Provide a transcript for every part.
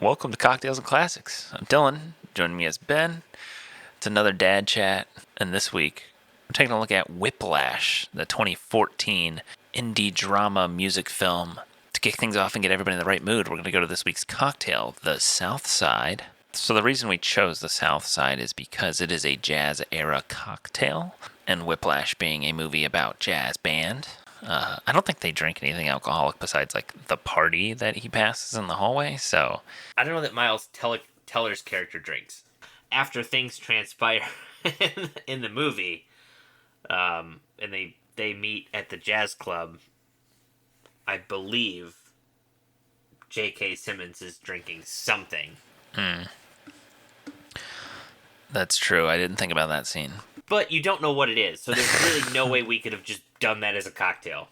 Welcome to Cocktails and Classics. I'm Dylan. Joining me is Ben. It's another dad chat, and this week we're taking a look at Whiplash, the 2014 indie drama music film. To kick things off and get everybody in the right mood, we're going to go to this week's cocktail, the South Side. So the reason we chose the South Side is because it is a jazz-era cocktail, and Whiplash being a movie about jazz band. I don't think they drink anything alcoholic besides like the party that he passes in the hallway. So I don't know that Miles Teller's character drinks. After things transpire in the movie, and they meet at the jazz club, I believe J.K. Simmons is drinking something. That's true. I didn't think about that scene. But you don't know what it is, so there's really no way we could have just done that as a cocktail.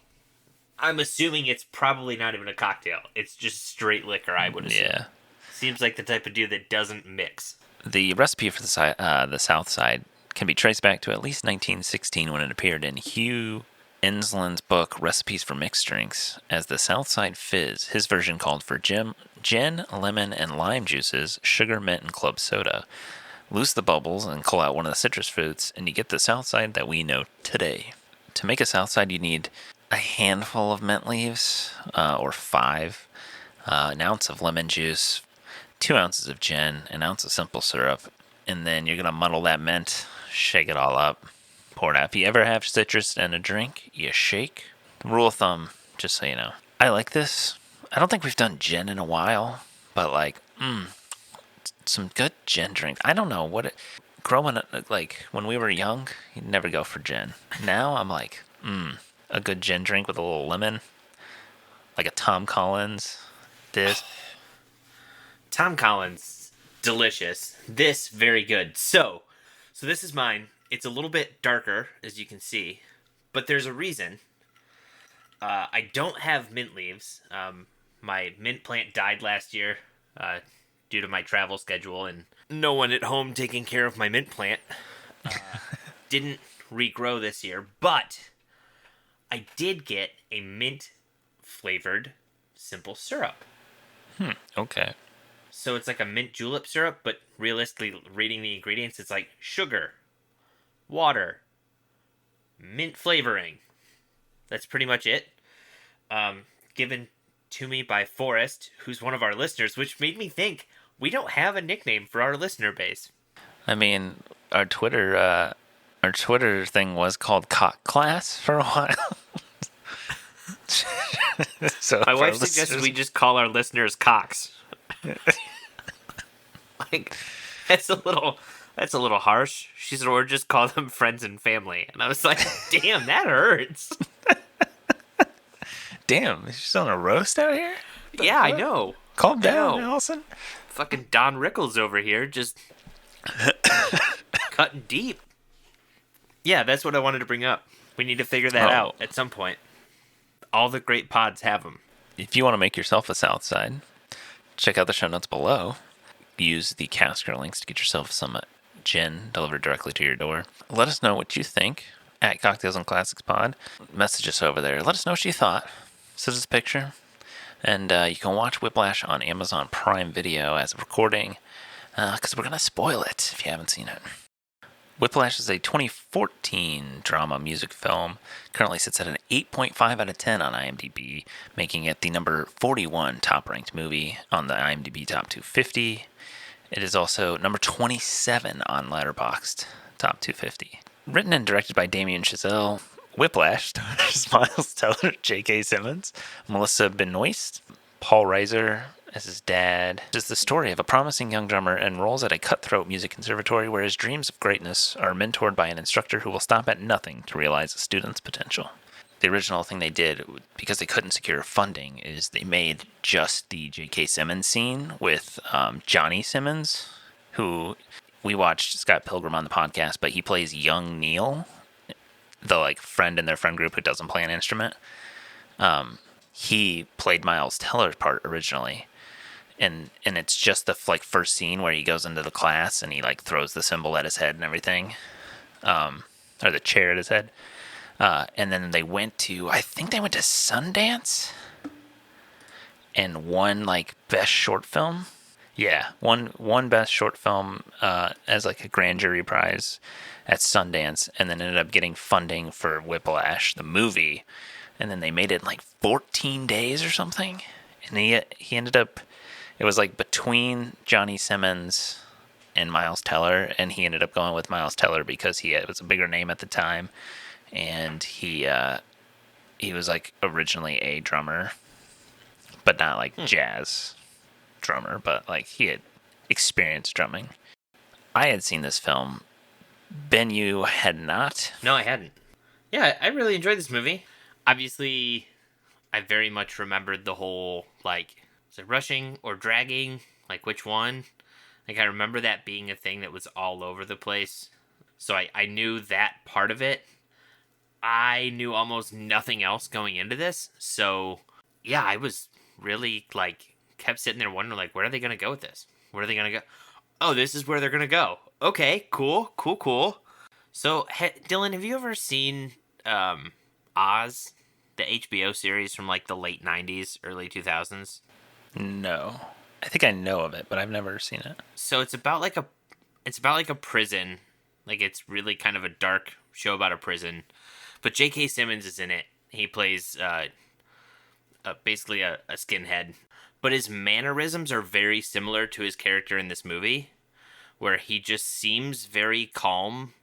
I'm assuming it's probably not even a cocktail. It's just straight liquor, I would assume. Yeah. Seems like the type of dude that doesn't mix. The recipe for the South Side can be traced back to at least 1916 when it appeared in Hugh Enslin's book Recipes for Mixed Drinks as the South Side Fizz. His version called for gin, lemon, and lime juices, sugar, mint, and club soda. Loose the bubbles and cull out one of the citrus fruits, and you get the South Side that we know today. To make a South Side, you need a handful of mint leaves, or 5, an ounce of lemon juice, 2 ounces of gin, an ounce of simple syrup, and then you're going to muddle that mint, shake it all up, pour it out. If you ever have citrus in a drink, you shake. Rule of thumb, just so you know. I like this. I don't think we've done gin in a while, but like, some good gin drinks. I don't know what it... Growing up, like, when we were young, you'd never go for gin. Now I'm like, a good gin drink with a little lemon. Like a Tom Collins. Tom Collins, delicious. This, very good. So this is mine. It's a little bit darker, as you can see, but there's a reason. I don't have mint leaves. My mint plant died last year due to my travel schedule, and no one at home taking care of my mint plant. Didn't regrow this year, but I did get a mint-flavored simple syrup. Okay. So it's like a mint julep syrup, but realistically, reading the ingredients, it's like sugar, water, mint flavoring. That's pretty much it. Given to me by Forrest, who's one of our listeners, which made me think we don't have a nickname for our listener base. I mean, our Twitter thing was called Cock Class for a while. So my wife suggested we just call our listeners cocks. Like, that's a little harsh. She said, or just call them friends and family. And I was like, damn, that hurts. Damn, she's on a roast out here? Yeah, I know. Calm down, Allison. Fucking Don Rickles over here, just cutting deep. Yeah, that's what I wanted to bring up. We need to figure that out at some point. All the great pods have them. If you want to make yourself a South Side, check out the show notes below. Use the Casker links to get yourself some gin delivered directly to your door. Let us know what you think at Cocktails and Classics Pod. Message us over there. Let us know what you thought. Send us a picture. And you can watch Whiplash on Amazon Prime Video as of recording, because we're going to spoil it if you haven't seen it. Whiplash is a 2014 drama music film. Currently sits at an 8.5 out of 10 on IMDb, making it the number 41 top-ranked movie on the IMDb Top 250. It is also number 27 on Letterboxd Top 250. Written and directed by Damien Chazelle, Whiplash stars Miles Teller, J.K. Simmons, Melissa Benoist, Paul Reiser as his dad. It is the story of a promising young drummer enrolls at a cutthroat music conservatory where his dreams of greatness are mentored by an instructor who will stop at nothing to realize a student's potential. The original thing they did, because they couldn't secure funding, is they made just the J.K. Simmons scene with Johnny Simmons, who we watched Scott Pilgrim on the podcast, but he plays young Neil, the like friend in their friend group who doesn't play an instrument. He played Miles Teller's part originally, and it's just the like first scene where he goes into the class and he like throws the cymbal at his head and everything, or the chair at his head. And then I think they went to Sundance and won like best short film. Yeah, one best short film as like a grand jury prize at Sundance, and then ended up getting funding for Whiplash, the movie, and then they made it in like 14 days or something, and he ended up, it was like between Johnny Simmons and Miles Teller, and he ended up going with Miles Teller because was a bigger name at the time, and he was like originally a drummer, but not like jazz drummer, but like he had experienced drumming. I had seen this film. Ben, you had not? No, I hadn't. Yeah, I really enjoyed this movie. Obviously, I very much remembered the whole, like, is it rushing or dragging? Like, which one? Like, I remember that being a thing that was all over the place. So I knew that part of it. I knew almost nothing else going into this. So, yeah, I was really, like, kept sitting there wondering, like, where are they going to go with this? Where are they going to go? Oh, this is where they're going to go. Okay, cool. So, Dylan, have you ever seen Oz, the HBO series from, like, the late 90s, early 2000s? No. I think I know of it, but I've never seen it. So it's about like a prison. Like, it's really kind of a dark show about a prison. But J.K. Simmons is in it. He plays basically a skinhead. But his mannerisms are very similar to his character in this movie, where he just seems very calm,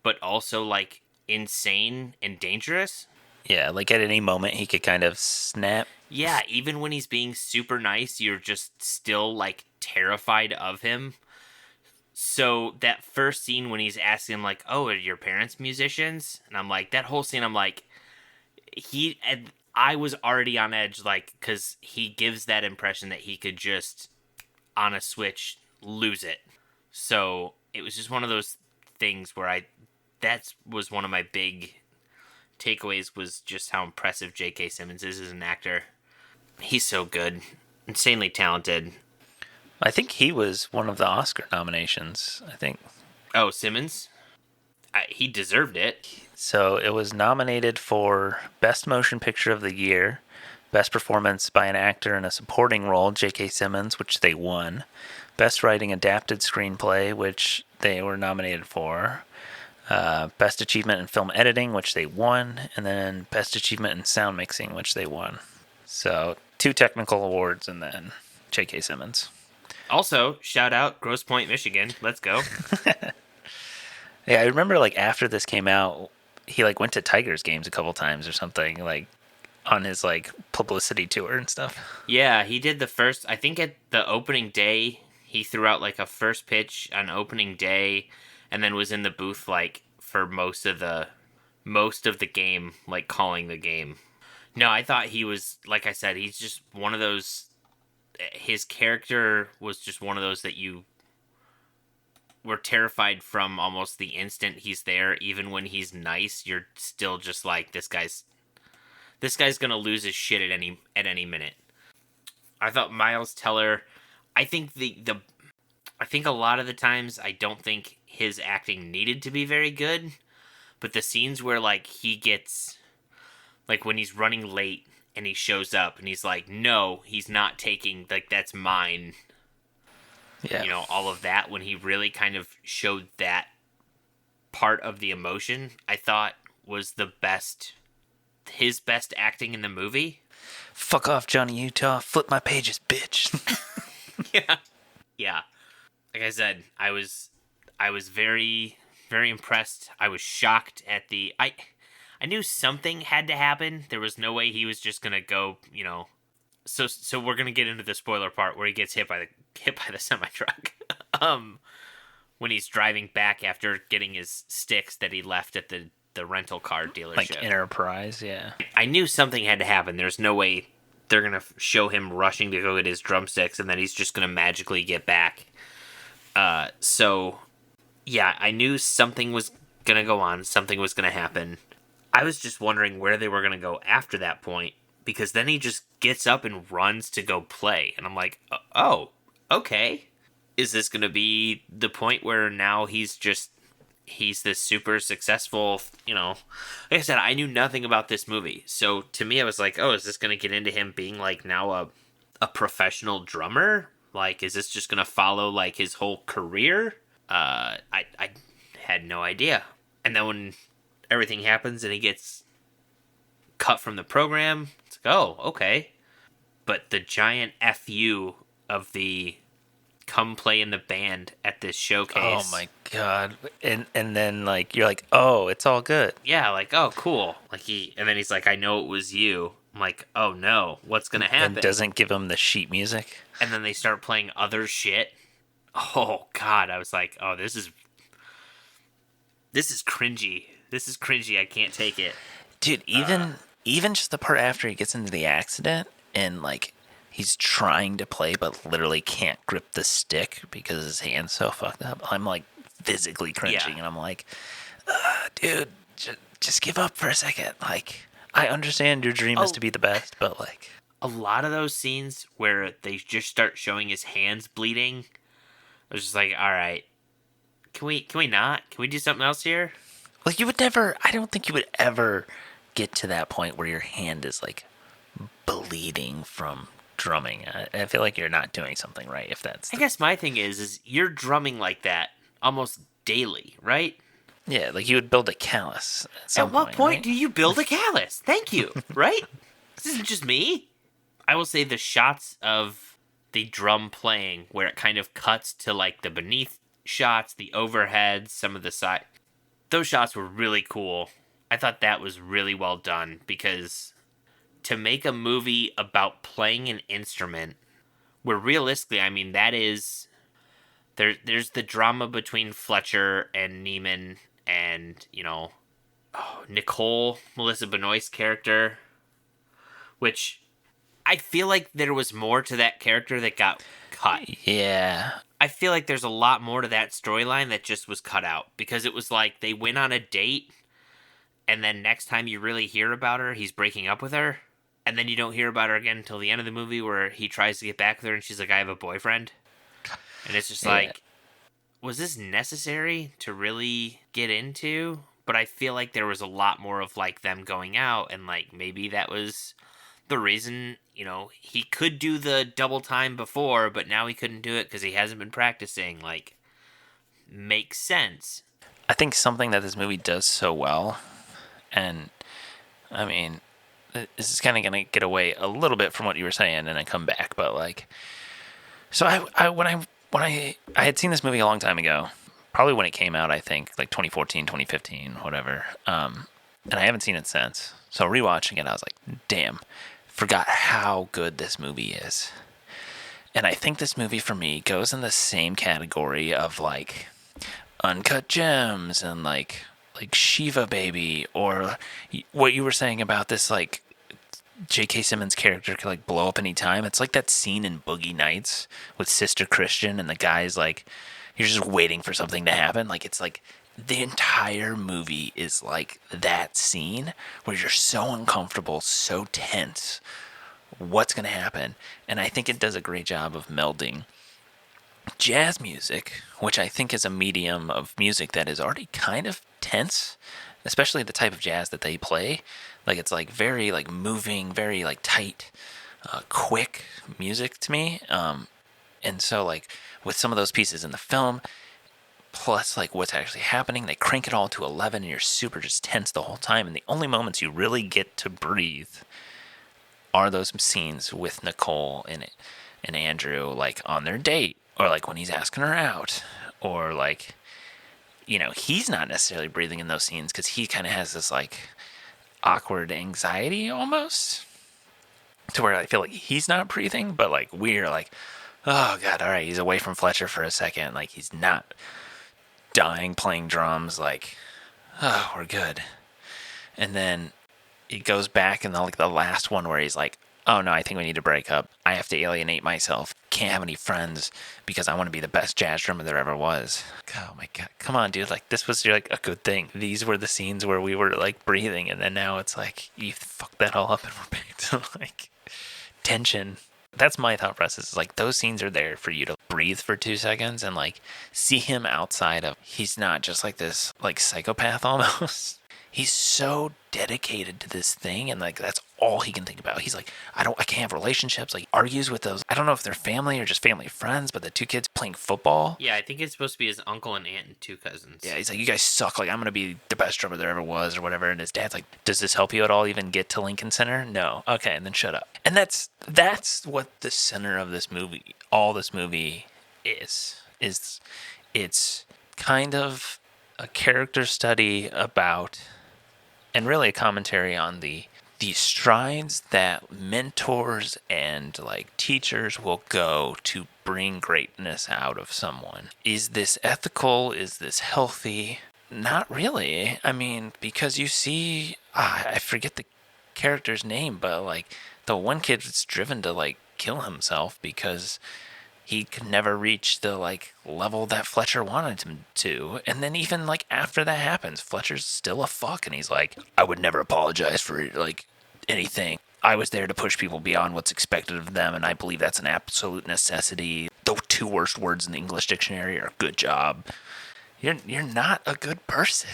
but also like insane and dangerous. Yeah, like at any moment he could kind of snap. Yeah, even when he's being super nice, you're just still like terrified of him. So that first scene when he's asking him like, "Oh, are your parents musicians?" And I'm like, that whole scene, I'm like, I was already on edge, like, because he gives that impression that he could just on a switch lose it. So it was just one of those things where that was one of my big takeaways, was just how impressive J.K. Simmons is as an actor. He's so good, insanely talented. I think he was one of the Oscar nominations, I think. Oh, Simmons? He deserved it. So it was nominated for Best Motion Picture of the Year, Best Performance by an Actor in a Supporting Role, J.K. Simmons, which they won, Best Writing Adapted Screenplay, which they were nominated for, Best Achievement in Film Editing, which they won, and then Best Achievement in Sound Mixing, which they won. So 2 technical awards, and then J.K. Simmons. Also, shout out Grosse Pointe, Michigan. Let's go. Yeah, I remember like after this came out, he like went to Tigers games a couple times or something, like on his like publicity tour and stuff. Yeah, he did the first, I think at the opening day, he threw out like a first pitch on opening day, and then was in the booth like for most of the game, like calling the game. No, I thought he was, like I said, he's just one of those, his character was just one of those that you were terrified from almost the instant he's there. Even when he's nice, you're still just like, this guy's gonna lose his shit at any minute. I thought Miles Teller, I think I think a lot of the times I don't think his acting needed to be very good, but the scenes where like he gets, like when he's running late and he shows up and he's like, no, he's not taking, like, that's mine. Yeah. You know, all of that, when he really kind of showed that part of the emotion, I thought was his best acting in the movie. Fuck off, Johnny Utah. Flip my pages, bitch. Yeah. Like I said, I was very, very impressed. I was shocked at I knew something had to happen. There was no way he was just gonna go, you know. So we're gonna get into the spoiler part where he gets hit by the semi truck. When he's driving back after getting his sticks that he left at the rental car dealership. Like Enterprise, yeah. I knew something had to happen. There's no way they're gonna show him rushing to go get his drumsticks and then he's just gonna magically get back. So yeah, I knew something was gonna go on. Something was gonna happen. I was just wondering where they were going to go after that point, because then he just gets up and runs to go play. And I'm like, oh, okay. Is this going to be the point where now he's this super successful, you know? Like I said, I knew nothing about this movie. So to me, I was like, oh, is this going to get into him being like now a professional drummer? Like, is this just gonna follow like his whole career? I had no idea. And then when everything happens and he gets cut from the program, it's like, oh, okay. But the giant FU of the come play in the band at this showcase. Oh my god! And then like you're like, oh, it's all good. Yeah, like, oh, cool. Like and then he's like, I know it was you. I'm like, oh no, what's gonna happen? And doesn't give him the sheet music. And then they start playing other shit. Oh god, I was like, oh, this is cringy. This is cringy. I can't take it. Dude, even just the part after he gets into the accident and like he's trying to play but literally can't grip the stick because his hand's so fucked up. I'm like physically cringing, and I'm like, dude, just give up for a second. Like, I understand your dream is to be the best, but like a lot of those scenes where they just start showing his hands bleeding, I was just like, all right, can we not? Can we do something else here? Like, you would never, I don't think you would ever get to that point where your hand is like bleeding from drumming. I feel like you're not doing something right if that's... I guess my thing is you're drumming like that almost daily, right? Yeah, like you would build a callus at what point right? do you build a callus? Thank you, right? This isn't just me. I will say the shots of the drum playing where it kind of cuts to like the beneath shots, the overheads, some of the side... Those shots were really cool. I thought that was really well done because to make a movie about playing an instrument where realistically, I mean, that is... There's the drama between Fletcher and Neyman and, you know, Nicole, Melissa Benoist's character, which I feel like there was more to that character that got cut. Yeah. I feel like there's a lot more to that storyline that just was cut out because it was like they went on a date and then next time you really hear about her, he's breaking up with her. And then you don't hear about her again until the end of the movie where he tries to get back with her and she's like, I have a boyfriend. And it's just like, was this necessary to really get into? But I feel like there was a lot more of like them going out and like maybe that was the reason, you know, he could do the double time before, but now he couldn't do it because he hasn't been practicing. Like, makes sense. I think something that this movie does so well, and I mean, this is kind of going to get away a little bit from what you were saying and then come back, but like, so when I had seen this movie a long time ago, probably when it came out, I think like 2014, 2015, whatever. And I haven't seen it since. So rewatching it, I was like, damn, forgot how good this movie is. And I think this movie for me goes in the same category of like Uncut Gems and like Shiva Baby, or what you were saying about this like J.K. Simmons character could like blow up any time. It's like that scene in Boogie Nights with Sister Christian and the guy's like, you're just waiting for something to happen. Like, it's like the entire movie is like that scene where you're so uncomfortable, so tense. What's going to happen? And I think it does a great job of melding jazz music, which I think is a medium of music that is already kind of tense, especially the type of jazz that they play. Like, it's like very like moving, very like tight, quick music to me. And so like with some of those pieces in the film, plus like what's actually happening, they crank it all to 11 and you're super just tense the whole time. And the only moments you really get to breathe are those scenes with Nicole and Andrew, like on their date, or like when he's asking her out, or like, you know, he's not necessarily breathing in those scenes because he kind of has this like awkward anxiety almost, to where I feel like he's not breathing, but like we're like, oh god, all right, he's away from Fletcher for a second, like he's not dying playing drums, like, oh, we're good. And then it goes back in the last one where he's like, oh no, I think we need to break up. I have to alienate myself. Can't have any friends because I want to be the best jazz drummer there ever was. Oh my god, come on, dude. Like, this was like a good thing. These were the scenes where we were like breathing, and then now it's like you fucked that all up and we're back to like tension. That's my thought process. Is like those scenes are there for you to breathe for 2 seconds and like see him outside of, he's not just like this like psychopath almost. he's so dedicated to this thing, and like that's all he can think about. He's like, I can't have relationships. Like, argues with those, I don't know if they're family or just family friends, but the two kids playing football. Yeah, I think it's supposed to be his uncle and aunt and two cousins. Yeah, he's like, you guys suck. Like, I'm gonna be the best drummer there ever was, or whatever. And his dad's like, does this help you at all? Even get to Lincoln Center? No. Okay, and then shut up. And that's what the center of this movie, all this movie is it's kind of a character study about, and really a commentary on the strides that mentors and like teachers will go to bring greatness out of someone. Is this ethical? Is this healthy? Not really. I mean, because you see, I forget the character's name, but like the one kid was driven to like kill himself because he could never reach the like level that Fletcher wanted him to. And then even like after that happens, Fletcher's still a fuck, and he's like, I would never apologize for like anything. I was there to push people beyond what's expected of them, and I believe that's an absolute necessity. The two worst words in the English dictionary are good job. You're not a good person.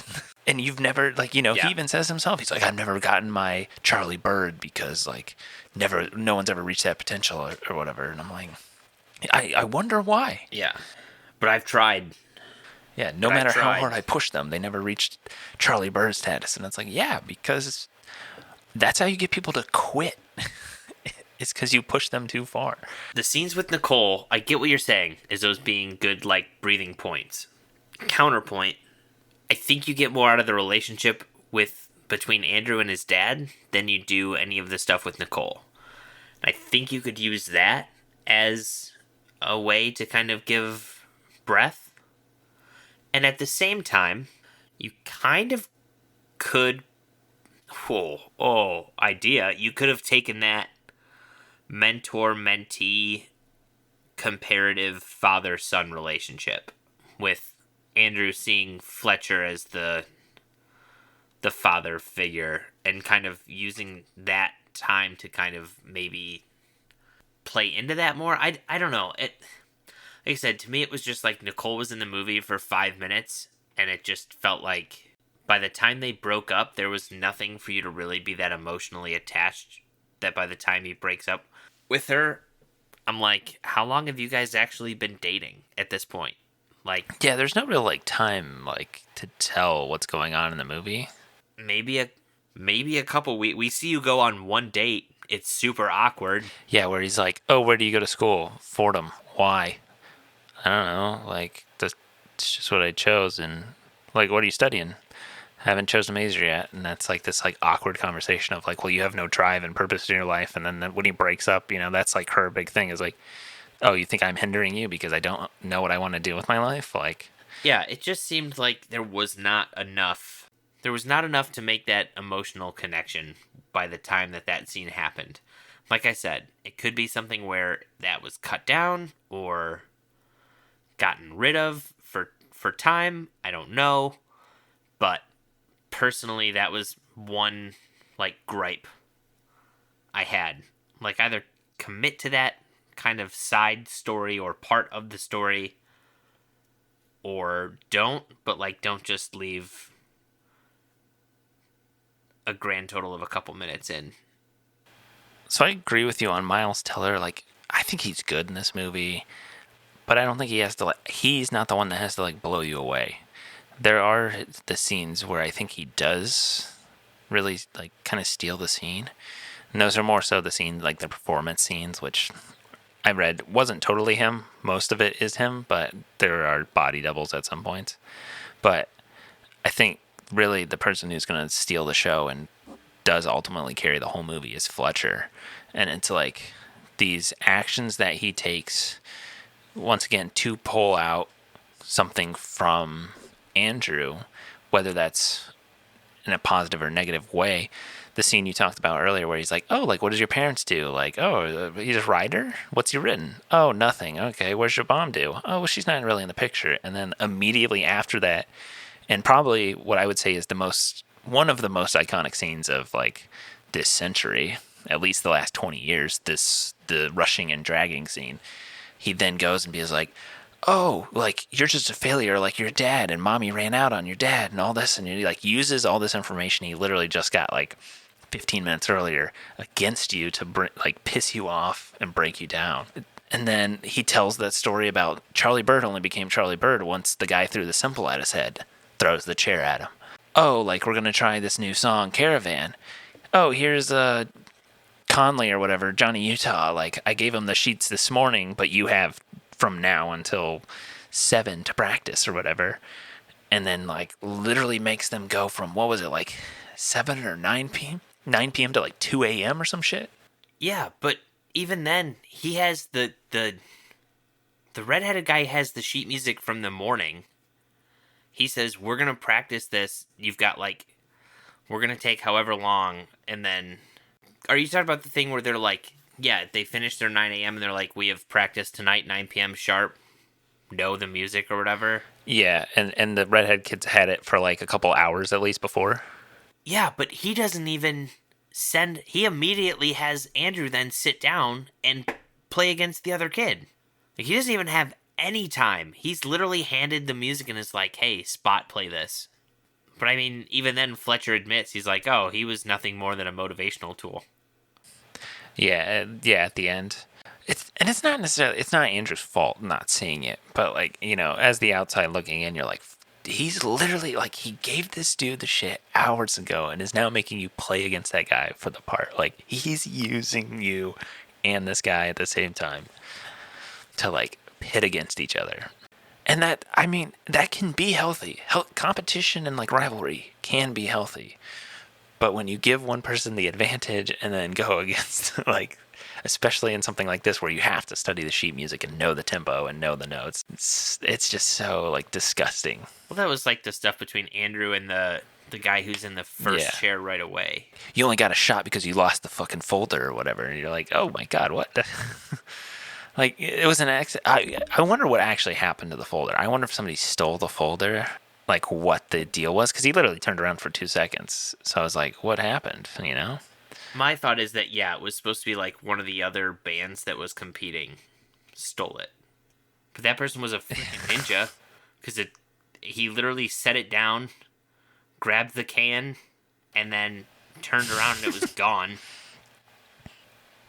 And you've never, like, you know, Yeah. he even says himself, he's like, I've never gotten my Charlie Bird because like no one's ever reached that potential or whatever. And I'm like, I wonder why. Yeah. But I've tried. Yeah, no But I matter how tried. hard I push them, they never reached Charlie Bird status. And it's like, yeah, because that's how you get people to quit. It's because you push them too far. The scenes with Nicole, I get what you're saying, is those being good, like, breathing points. Counterpoint, I think you get more out of the relationship between Andrew and his dad than you do any of the stuff with Nicole. I think you could use that as a way to kind of give breath. And at the same time, you kind of could, idea, you could have taken that mentor-mentee comparative father-son relationship with Andrew seeing Fletcher as the father figure and kind of using that time to kind of maybe play into that more. I don't know. Like I said, to me it was just like Nicole was in the movie for 5 minutes and it just felt like by the time they broke up there was nothing for you to really be that emotionally attached, that by the time he breaks up with her, I'm like, how long have you guys actually been dating at this point? Like, Yeah, there's no real like time like to tell what's going on in the movie. maybe a couple weeks. We see you go on one date. It's super awkward. Yeah, where he's like, oh, where do you go to school? Fordham. Why? I don't know. Like, that's just what I chose. And like, what are you studying? Haven't chosen a major yet. And that's like this like awkward conversation of like, well, you have no drive and purpose in your life. And then when he breaks up, you know, that's like her big thing is like, oh, you think I'm hindering you because I don't know what I want to do with my life? Like, Yeah, it just seemed like there was not enough. There was not enough to make that emotional connection by the time that scene happened. Like I said, it could be something where that was cut down or gotten rid of for time. I don't know. But personally, that was one, like, gripe I had. Like, either commit to that kind of side story or part of the story, or don't, but, like, don't just leave a grand total of a couple minutes in. so I agree with you on Miles Teller. Like, I think he's good in this movie, but I don't think he has to, like, he's not the one that has to, like, blow you away. There are the scenes where I think he does really, like, kind of steal the scene. And those are more so the scenes, like the performance scenes, which I read wasn't totally him. Most of it is him, but there are body doubles at some points. But I think really the person who's going to steal the show and does ultimately carry the whole movie is Fletcher. And it's like these actions that he takes, once again, to pull out something from Andrew, whether that's in a positive or negative way. The scene you talked about earlier where he's like, oh, like, what does your parents do? Like, oh, he's a writer? What's he written? Oh, nothing. Okay, where's your mom do? Oh, well, she's not really in the picture. And then immediately after that, and probably what I would say is one of the most iconic scenes of, like, this century, at least the last 20 years, the rushing and dragging scene. He then goes and be like, oh, like, you're just a failure, like your dad, and mommy ran out on your dad, and all this, and he like uses all this information he literally just got like 15 minutes earlier against you to like piss you off and break you down. And then he tells that story about Charlie Bird only became Charlie Bird once the guy threw the cymbal at his head, throws the chair at him. Oh, like, we're gonna try this new song, Caravan. Oh, here's Conley or whatever, Johnny Utah. Like, I gave him the sheets this morning, but you have from now until 7 to practice or whatever. And then, like, literally makes them go from, what was it, like 7 or 9 p.m.? 9 p.m. to like 2 a.m. or some shit? Yeah, but even then, he has the redheaded guy has the sheet music from the morning. He says, we're going to practice this. You've got like, we're going to take however long. And then, are you talking about the thing where they're like, yeah, they finish their 9 a.m. and they're like, we have practice tonight, 9 p.m. sharp. Know the music or whatever. Yeah, and the redhead kids had it for like a couple hours at least before. Yeah, but he doesn't even he immediately has Andrew then sit down and play against the other kid. Like, he doesn't even have any time. He's literally handed the music and is like, hey, spot play this. But I mean, even then Fletcher admits, he's like, oh, he was nothing more than a motivational tool. Yeah, at the end. It's not necessarily, it's not Andrew's fault not seeing it, but like, you know, as the outside looking in, you're like, he's literally like, he gave this dude the shit hours ago and is now making you play against that guy for the part. Like, he's using you and this guy at the same time to like pit against each other. And that, I mean, that can be healthy. Competition and like rivalry can be healthy. But when you give one person the advantage and then go against, like, especially in something like this where you have to study the sheet music and know the tempo and know the notes, it's just so, like, disgusting. Well, that was like the stuff between Andrew and the guy who's in the first chair right away. You only got a shot because you lost the fucking folder or whatever. And you're like, oh my God, what? Like, it was an accident. I wonder what actually happened to the folder. I wonder if somebody stole the folder. Like, what the deal was, because he literally turned around for 2 seconds. So I was like, what happened, you know? My thought is that, yeah, it was supposed to be like one of the other bands that was competing stole it. But that person was a freaking ninja, because he literally set it down, grabbed the can, and then turned around and it was gone.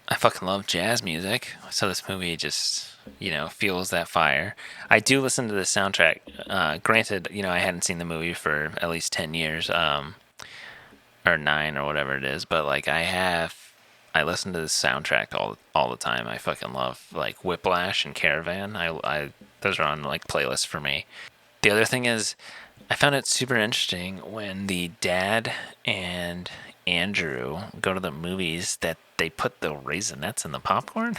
I fucking love jazz music, so this movie just, you know, fuels that fire. I do listen to the soundtrack. Granted, you know, I hadn't seen the movie for at least 10 years, or 9 or whatever it is, but like I listen to the soundtrack all the time. I fucking love like Whiplash and Caravan. I those are on like playlists for me. The other thing is, I found it super interesting when the dad and Andrew go to the movies that they put the Raisinets in the popcorn.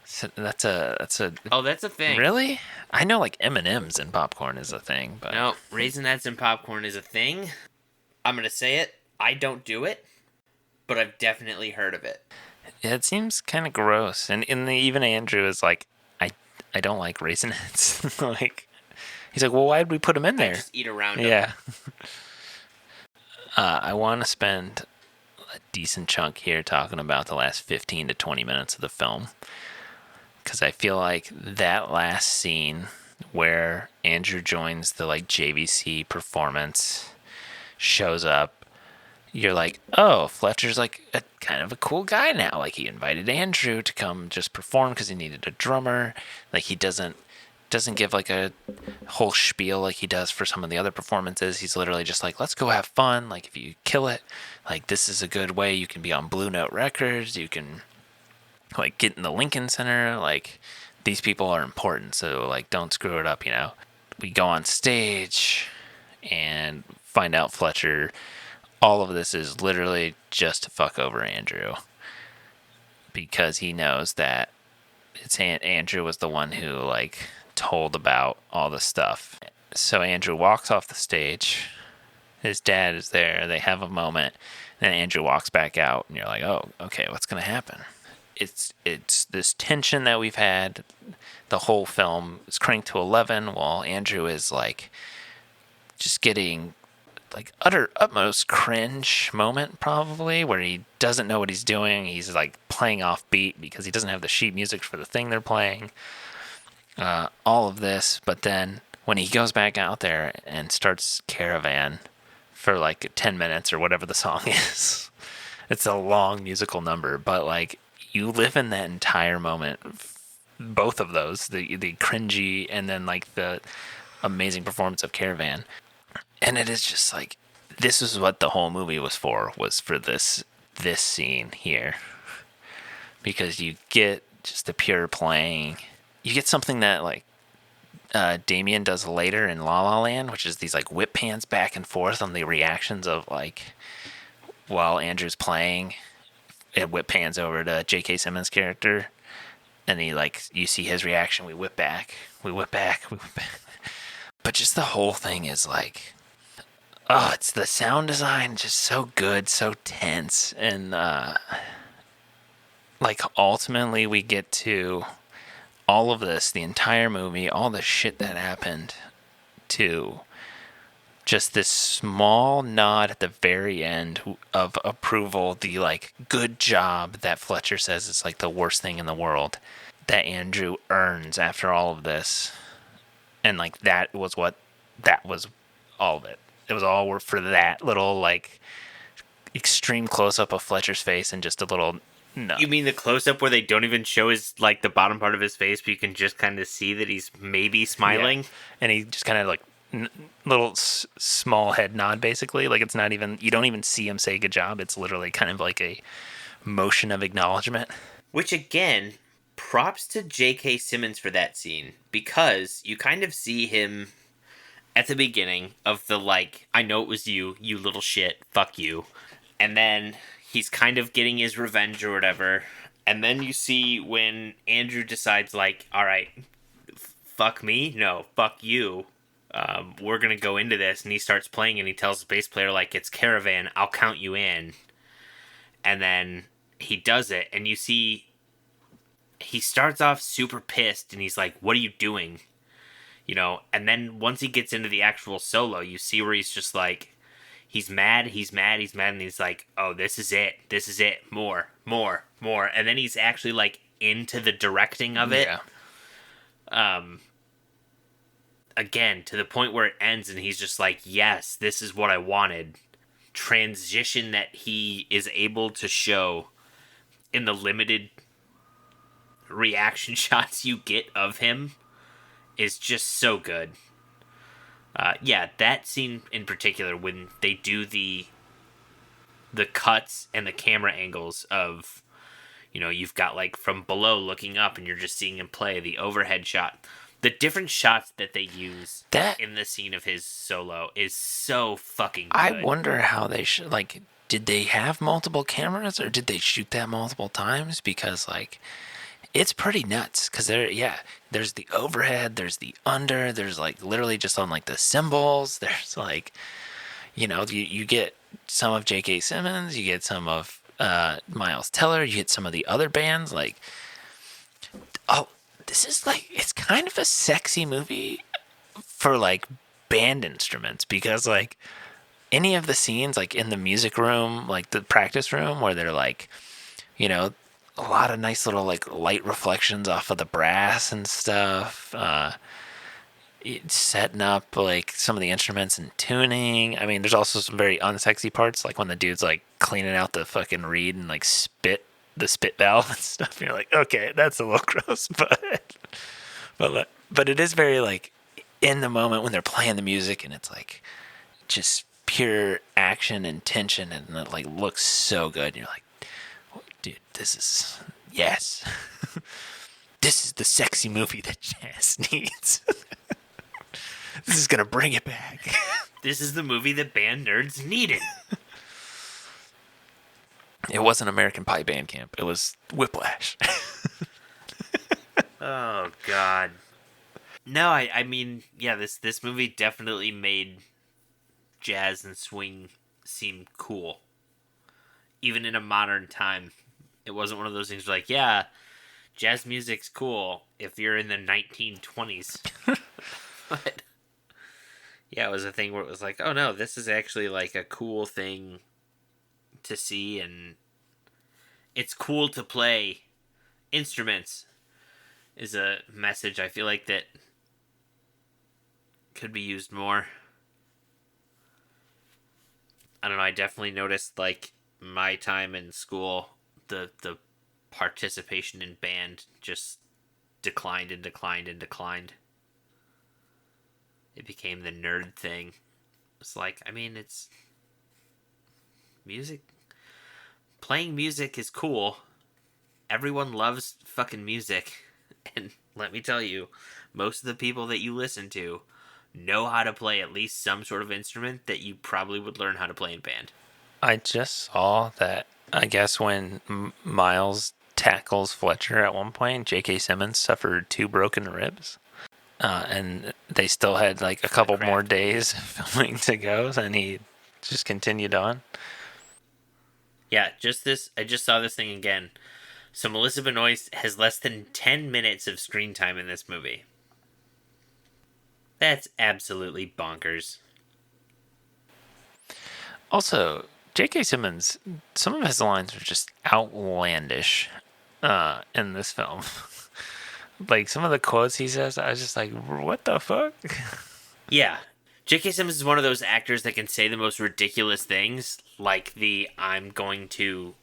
So that's a Oh, that's a thing. Really? I know like M&M's in popcorn is a thing, but no, Raisinets in popcorn is a thing. I'm gonna say it. I don't do it, but I've definitely heard of it. Yeah, it seems kind of gross. And even Andrew is like, I don't like Raisinets. Like, he's like, well, why did we put them in there? I just eat around them. Yeah. I want to spend a decent chunk here talking about the last 15 to 20 minutes of the film, because I feel like that last scene where Andrew joins the like JVC performance, shows up, you're like, oh, Fletcher's like a kind of a cool guy now. Like, he invited Andrew to come just perform because he needed a drummer. Like, he doesn't give like a whole spiel like he does for some of the other performances. He's literally just like, let's go have fun. Like, if you kill it, like, this is a good way you can be on Blue Note Records. You can like get in the Lincoln Center. Like, these people are important, so like, don't screw it up, you know. We go on stage and find out Fletcher, all of this is literally just to fuck over Andrew, because he knows that Andrew was the one who like told about all the stuff. So Andrew walks off the stage. His dad is there. They have a moment. Then Andrew walks back out, and you're like, oh, okay, what's gonna happen? It's this tension that we've had. The whole film is cranked to 11, while Andrew is like just getting like utmost cringe moment, probably, where he doesn't know what he's doing. He's like playing off beat because he doesn't have the sheet music for the thing they're playing. all of this, but then when he goes back out there and starts Caravan for like 10 minutes or whatever the song is, it's a long musical number, but like you live in that entire moment, both of those, the cringy and then like the amazing performance of Caravan. And it is just like, this is what the whole movie was for this scene here, because you get just the pure playing. You get something that like Damien does later in La La Land, which is these like whip pans back and forth on the reactions of like while Andrew's playing. It whip pans over to J.K. Simmons' character, and he like you see his reaction. We whip back, we whip back, we whip back. But just the whole thing is like, oh, it's the sound design just so good, so tense, and like ultimately we get to all of this, the entire movie, all the shit that happened, to just this small nod at the very end of approval, the like good job that Fletcher says is like the worst thing in the world that Andrew earns after all of this. And like that was all of it. It was all for that little like extreme close up of Fletcher's face and just a little no. You mean the close up where they don't even show his like the bottom part of his face, but you can just kind of see that he's maybe smiling? Yeah. And he just kind of like little small head nod, basically. Like it's not even, you don't even see him say good job. It's literally kind of like a motion of acknowledgement. Which again, props to J.K. Simmons for that scene, because you kind of see him at the beginning of the like, I know it was you, you little shit, fuck you. And then he's kind of getting his revenge or whatever. And then you see when Andrew decides like, all right, fuck me, no, fuck you. We're gonna go into this, and he starts playing, and he tells the bass player like, it's Caravan, I'll count you in. And then he does it, and you see he starts off super pissed, and he's like, what are you doing? You know, and then once he gets into the actual solo, you see where he's just like, he's mad, and he's like, oh, this is it, more. And then he's actually like into the directing of it. Yeah. Again, to the point where it ends, and he's just like, yes, this is what I wanted. Transition that he is able to show in the limited reaction shots you get of him is just so good. Yeah, that scene in particular, when they do the cuts and the camera angles of, you know, you've got like from below looking up and you're just seeing him play, the overhead shot, the different shots that they use That in the scene of his solo is so fucking good. I wonder how they should, like, did they have multiple cameras or did they shoot that multiple times? Because like it's pretty nuts, because there's the overhead, there's the under, there's like literally just on like the cymbals, there's like, you know, you get some of J.K. Simmons, you get some of Miles Teller, you get some of the other bands. Like, oh, this is like, it's kind of a sexy movie for like band instruments, because like any of the scenes like in the music room, like the practice room, where they're like, you know, a lot of nice little like light reflections off of the brass and stuff, setting up like some of the instruments and tuning. I mean, there's also some very unsexy parts, like when the dude's like cleaning out the fucking reed and like the spit valve and stuff. You're like, okay, that's a little gross, but it is very like in the moment when they're playing the music, and it's like just pure action and tension, and it like looks so good. And you're like, dude, this is, yes. This is the sexy movie that jazz needs. This is gonna bring it back. This is the movie that band nerds needed. It wasn't American Pie Band Camp. It was Whiplash. Oh God. No, I mean, yeah, this movie definitely made jazz and swing seem cool, even in a modern time. It wasn't one of those things where like, yeah, jazz music's cool if you're in the 1920s. But yeah, it was a thing where it was like, oh no, this is actually like a cool thing to see, and it's cool to play instruments. is a message I feel like that could be used more. I don't know, I definitely noticed like my time in school, the participation in band just declined and declined and declined. It became the nerd thing. It's like, I mean, it's music. Playing music is cool. Everyone loves fucking music. And let me tell you, most of the people that you listen to know how to play at least some sort of instrument that you probably would learn how to play in band. I just saw that, I guess, when Miles tackles Fletcher at one point, J.K. Simmons suffered 2 broken ribs. And they still had like a couple more days filming to go, and he just continued on. Yeah, I just saw this thing again. So Melissa Benoist has less than 10 minutes of screen time in this movie. That's absolutely bonkers. Also, J.K. Simmons, some of his lines are just outlandish in this film. Like, some of the quotes he says, I was just like, what the fuck? Yeah. J.K. Simmons is one of those actors that can say the most ridiculous things, like I'm going to,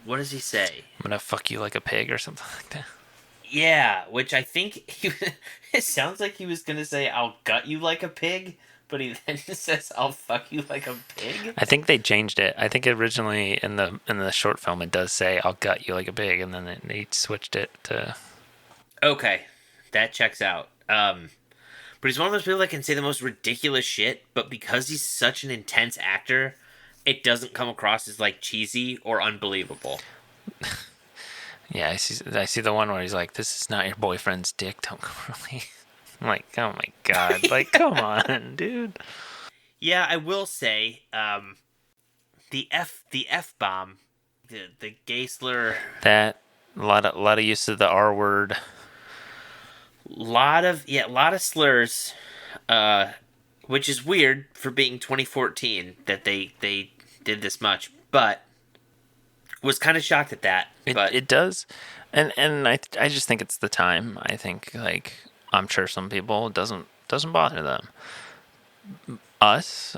what does he say? I'm gonna fuck you like a pig or something like that. Yeah, which I think, it sounds like he was going to say, I'll gut you like a pig, but he then says, I'll fuck you like a pig? I think they changed it. I think originally in the short film it does say, I'll gut you like a pig, and then they switched it to... Okay, that checks out. But he's one of those people that can say the most ridiculous shit, but because he's such an intense actor, it doesn't come across as like cheesy or unbelievable. Yeah, I see the one where he's like, "This is not your boyfriend's dick, don't really." I'm like, oh my god, like, come on, dude. Yeah, I will say, the F bomb, the gay slur, That a lot of use of the R word. lot of slurs, which is weird for being 2014 that they did this much, but was kind of shocked at that. But It does, and I just think it's the time. I think, like, I'm sure some people it doesn't bother them. Us,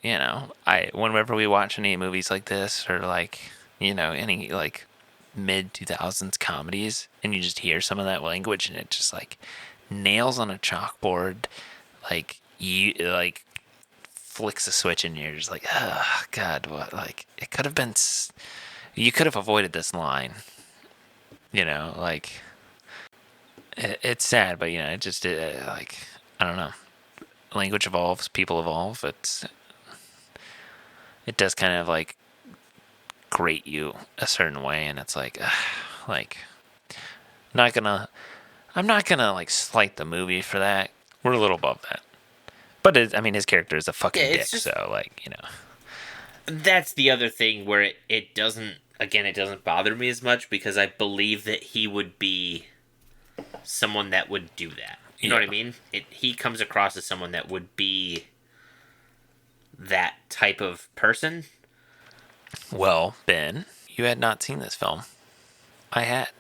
whenever we watch any movies like this, or like, any like mid 2000s comedies, and you just hear some of that language, and it just like nails on a chalkboard, like you like flicks a switch, and you're just like, oh god, what? Like, it could have been. You could have avoided this line. Like, it's sad, but it just like, I don't know. Language evolves, people evolve. It does kind of like grate you a certain way, and it's like, like, I'm not gonna like slight the movie for that. We're a little above that, but his character is a fucking dick, just, so like, That's the other thing where it doesn't bother me as much, because I believe that he would be someone that would do that. You know what I mean? He comes across as someone that would be that type of person. Well, Ben, you had not seen this film. I had.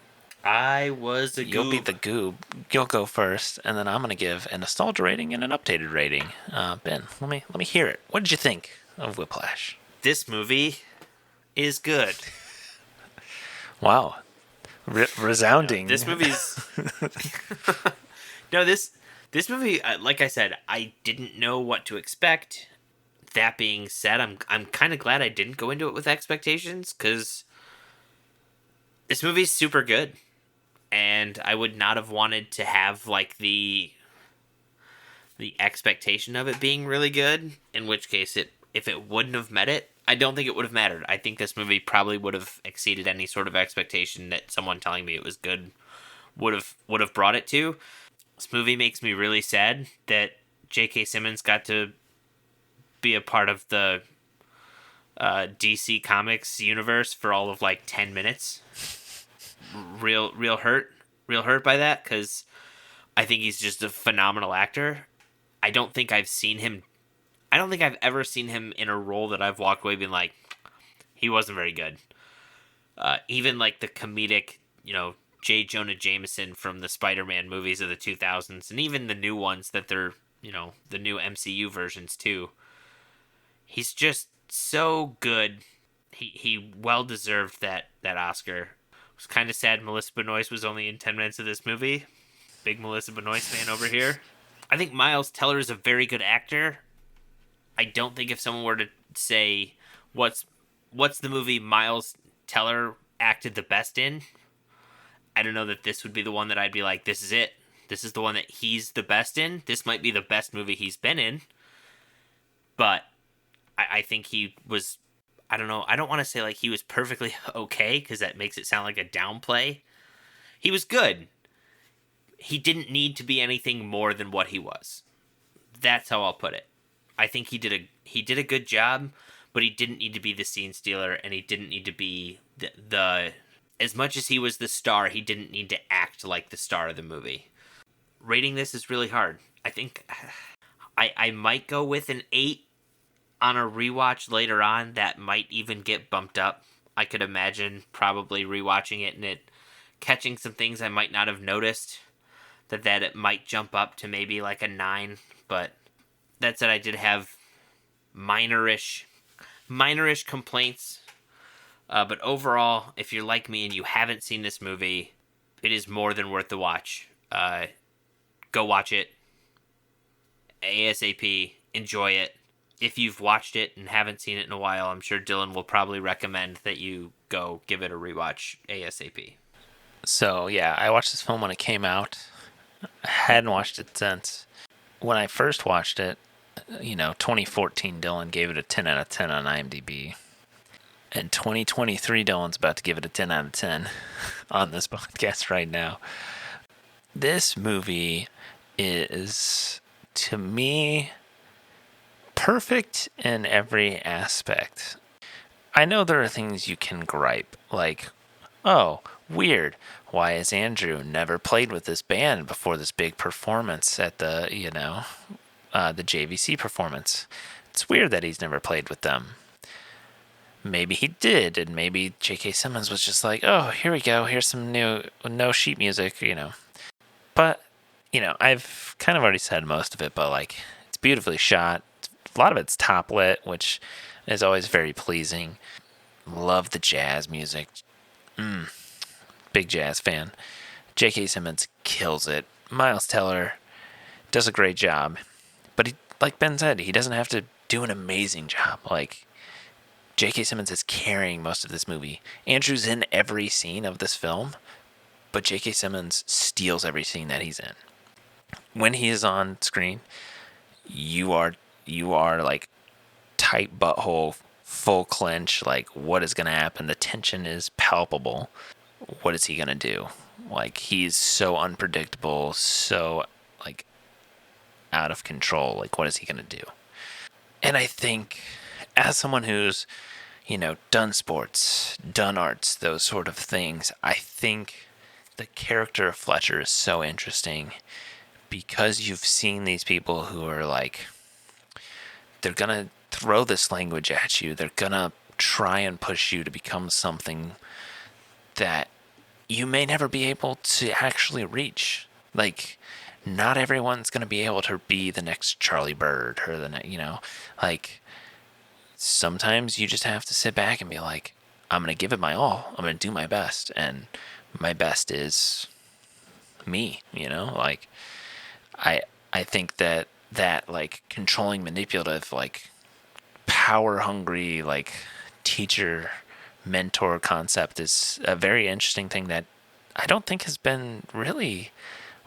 I was a goob. You'll be the goob. You'll go first, and then I'm gonna give a nostalgia rating and an updated rating. Ben, let me hear it. What did you think of Whiplash? This movie is good. Wow, resounding. This movie's no this movie. Like I said, I didn't know what to expect. That being said, I'm kind of glad I didn't go into it with expectations, because this movie's super good, and I would not have wanted to have like the expectation of it being really good. In which case, if it wouldn't have met it, I don't think it would have mattered. I think this movie probably would have exceeded any sort of expectation that someone telling me it was good would have brought it to. This movie makes me really sad that J.K. Simmons got to be a part of the DC Comics universe for all of like 10 minutes. Real hurt by that, because I think he's just a phenomenal actor. I don't think I've ever seen him in a role that I've walked away being like, he wasn't very good. Even like the comedic, J. Jonah Jameson from the Spider-Man movies of the 2000s, and even the new ones that they're, the new MCU versions too. He's just so good. He well deserved that Oscar. I was kind of sad Melissa Benoist was only in 10 minutes of this movie. Big Melissa Benoist fan over here. I think Miles Teller is a very good actor. I don't think if someone were to say what's the movie Miles Teller acted the best in, I don't know that this would be the one that I'd be like, this is it. This is the one that he's the best in. This might be the best movie he's been in. But I think he was, I don't know, I don't want to say like he was perfectly okay, because that makes it sound like a downplay. He was good. He didn't need to be anything more than what he was. That's how I'll put it. I think he did a good job, but he didn't need to be the scene stealer, and he didn't need to be the as much as he was the star, he didn't need to act like the star of the movie. Rating this is really hard. I think I might go with an 8 on a rewatch later on. That might even get bumped up. I could imagine probably rewatching it and it catching some things I might not have noticed. That it might jump up to maybe like a 9, but that said, I did have minorish complaints. But overall, if you're like me and you haven't seen this movie, it is more than worth the watch. Go watch it ASAP. Enjoy it. If you've watched it and haven't seen it in a while, I'm sure Dylan will probably recommend that you go give it a rewatch ASAP. So, yeah, I watched this film when it came out. I hadn't watched it since. When I first watched it, 2014, Dylan gave it a 10 out of 10 on IMDb. And 2023, Dylan's about to give it a 10 out of 10 on this podcast right now. This movie is, to me, perfect in every aspect. I know there are things you can gripe, like, oh, weird. Why has Andrew never played with this band before this big performance at the JVC performance? It's weird that he's never played with them. Maybe he did, and maybe J.K. Simmons was just like, oh, here we go. Here's some new no sheet music, But, I've kind of already said most of it, but, it's beautifully shot. A lot of it's top lit, which is always very pleasing. Love the jazz music. Big jazz fan. J.K. Simmons kills it. Miles Teller does a great job. But he, like Ben said, he doesn't have to do an amazing job. J.K. Simmons is carrying most of this movie. Andrew's in every scene of this film, but J.K. Simmons steals every scene that he's in. When he is on screen, you are tight butthole, full clench, what is going to happen? The tension is palpable. What is he going to do? He's so unpredictable, so, out of control. What is he going to do? And I think, as someone who's, done sports, done arts, those sort of things, I think the character of Fletcher is so interesting because you've seen these people who are they're going to throw this language at you. They're going to try and push you to become something that you may never be able to actually reach. Not everyone's going to be able to be the next Charlie Bird or sometimes you just have to sit back and be like, I'm going to give it my all. I'm going to do my best. And my best is me, I think that controlling, manipulative, power hungry, teacher mentor concept is a very interesting thing that I don't think has been really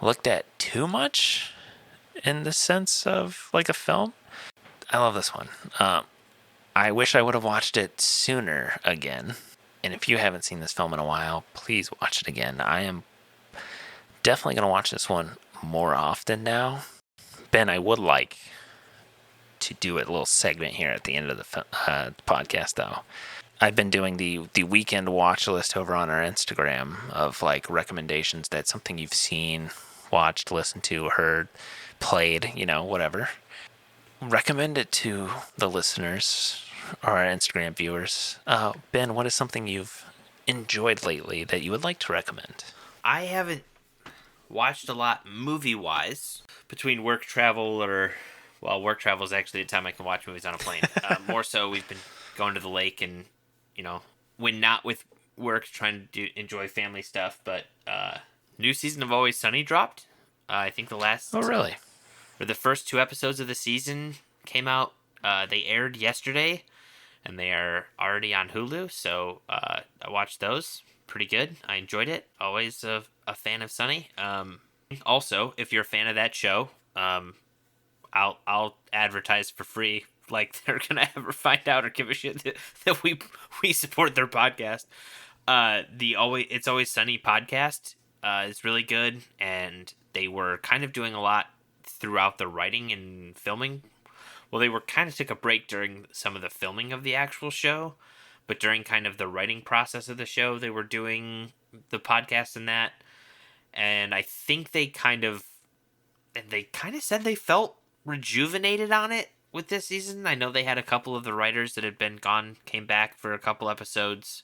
looked at too much in the sense of a film. I love this one. I wish I would have watched it sooner again. And if you haven't seen this film in a while, please watch it again. I am definitely going to watch this one more often now. Ben, I would like to do a little segment here at the end of the podcast, though. I've been doing the weekend watch list over on our Instagram of recommendations that's something you've seen, watched, listened to, heard, played, whatever. Recommend it to the listeners or our Instagram viewers. Ben, what is something you've enjoyed lately that you would like to recommend? I haven't watched a lot movie-wise between work travel work travel is actually the time I can watch movies on a plane. More so, we've been going to the lake and, when not with work, trying to enjoy family stuff. But new season of Always Sunny dropped. I think Oh, really? the first 2 episodes of the season came out. They aired yesterday, and they are already on Hulu. So I watched those. Pretty good. I enjoyed it. Always a fan of Sunny. Also, if you're a fan of that show, I'll advertise for free. Like they're gonna ever find out or give a shit that we support their podcast. It's Always Sunny podcast is really good, and they were kind of doing a lot throughout the writing and filming. Well, they were kind of took a break during some of the filming of the actual show, but during kind of the writing process of the show, they were doing the podcast and that. And I think they kind of said they felt rejuvenated on it with this season. I know they had a couple of the writers that had been gone came back for a couple episodes,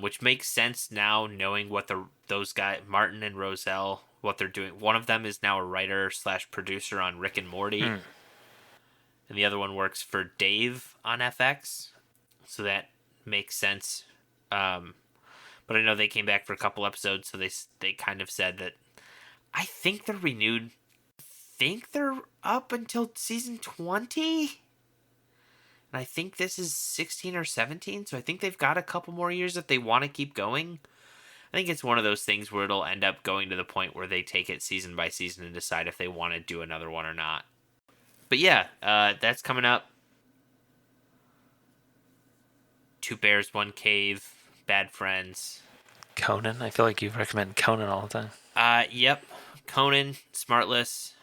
which makes sense now knowing what those guys, Martin and Roselle, what they're doing. One of them is now a writer / producer on Rick and Morty, and the other one works for Dave on FX, so that makes sense. But I know they came back for a couple episodes, so they kind of said that I think they're renewed. I think they're up until season 20. And I think this is 16 or 17, so I think they've got a couple more years if they want to keep going. I think it's one of those things where it'll end up going to the point where they take it season by season and decide if they want to do another one or not. But yeah, that's coming up. Two Bears, One Cave, Bad Friends. Conan? I feel like you recommend Conan all the time. Yep. Conan, Smartless,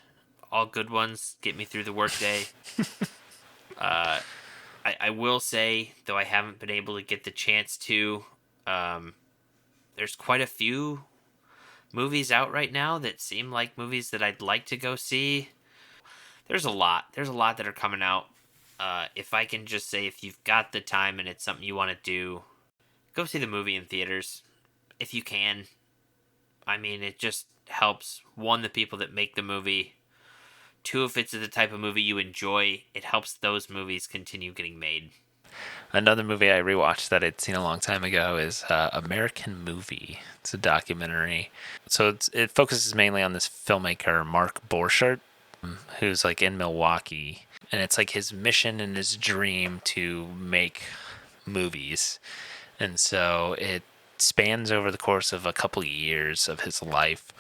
all good ones. Get me through the workday. I will say, though I haven't been able to get the chance to, there's quite a few movies out right now that seem like movies that I'd like to go see. There's a lot that are coming out. If I can just say, if you've got the time and it's something you want to do, go see the movie in theaters. If you can. I mean, it just helps, one, the people that make the movie. Two, if it's the type of movie you enjoy, it helps those movies continue getting made. Another movie I rewatched that I'd seen a long time ago is American Movie. It's a documentary. So it focuses mainly on this filmmaker, Mark Borchardt, who's like in Milwaukee. And it's like his mission and his dream to make movies. And so it spans over the course of a couple of years of his life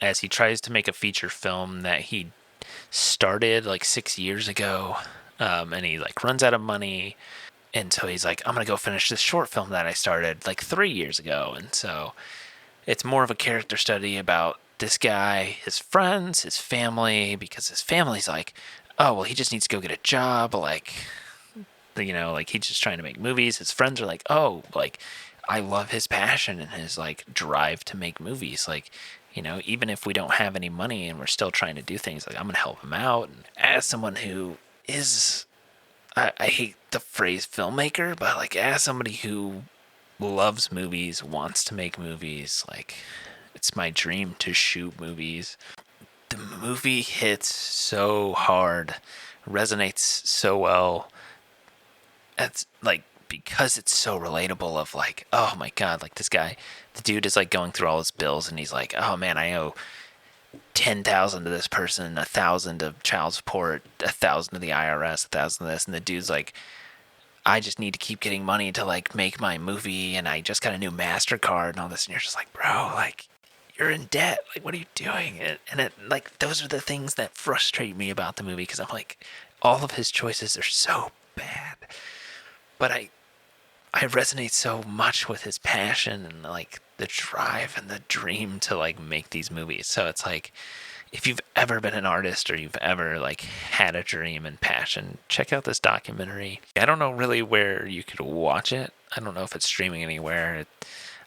as he tries to make a feature film that he started like 6 years ago, and he like runs out of money, and so he's like, I'm gonna go finish this short film that I started like 3 years ago. And so it's more of a character study about this guy, his friends, his family, because his family's like, oh well, he just needs to go get a job, like, like he's just trying to make movies. His friends are like, oh, like I love his passion and his like drive to make movies, like, even if we don't have any money and we're still trying to do things, like I'm going to help him out. And as someone who is, I hate the phrase filmmaker, but like as somebody who loves movies, wants to make movies, like it's my dream to shoot movies. The movie hits so hard, resonates so well. It's like, because it's so relatable of like, oh my God, like this guy, the dude is like going through all his bills and he's like, oh man, I owe 10,000 to this person, 1,000 of child support, 1,000 to the IRS, 1,000 of this. And the dude's like, I just need to keep getting money to like make my movie. And I just got a new MasterCard and all this. And you're just like, bro, like you're in debt. Like, what are you doing? And it like, those are the things that frustrate me about the movie. Cause I'm like, all of his choices are so bad, but I resonate so much with his passion and like the drive and the dream to like make these movies. So it's like, if you've ever been an artist or you've ever like had a dream and passion, check out this documentary. I don't know really where you could watch it. I don't know if it's streaming anywhere.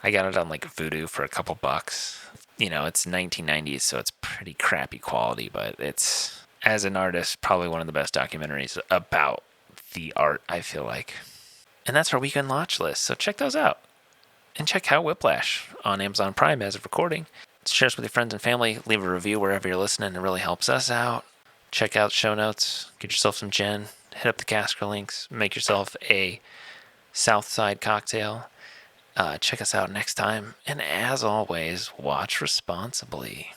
I got it on like Vudu for a couple bucks. It's 1990s, so it's pretty crappy quality, but it's, as an artist, probably one of the best documentaries about the art, I feel like. And that's our weekend watch list, so check those out. And check out Whiplash on Amazon Prime as of recording. Share us with your friends and family. Leave a review wherever you're listening. It really helps us out. Check out show notes. Get yourself some gin. Hit up the Casker links. Make yourself a Southside cocktail. Check us out next time. And as always, watch responsibly.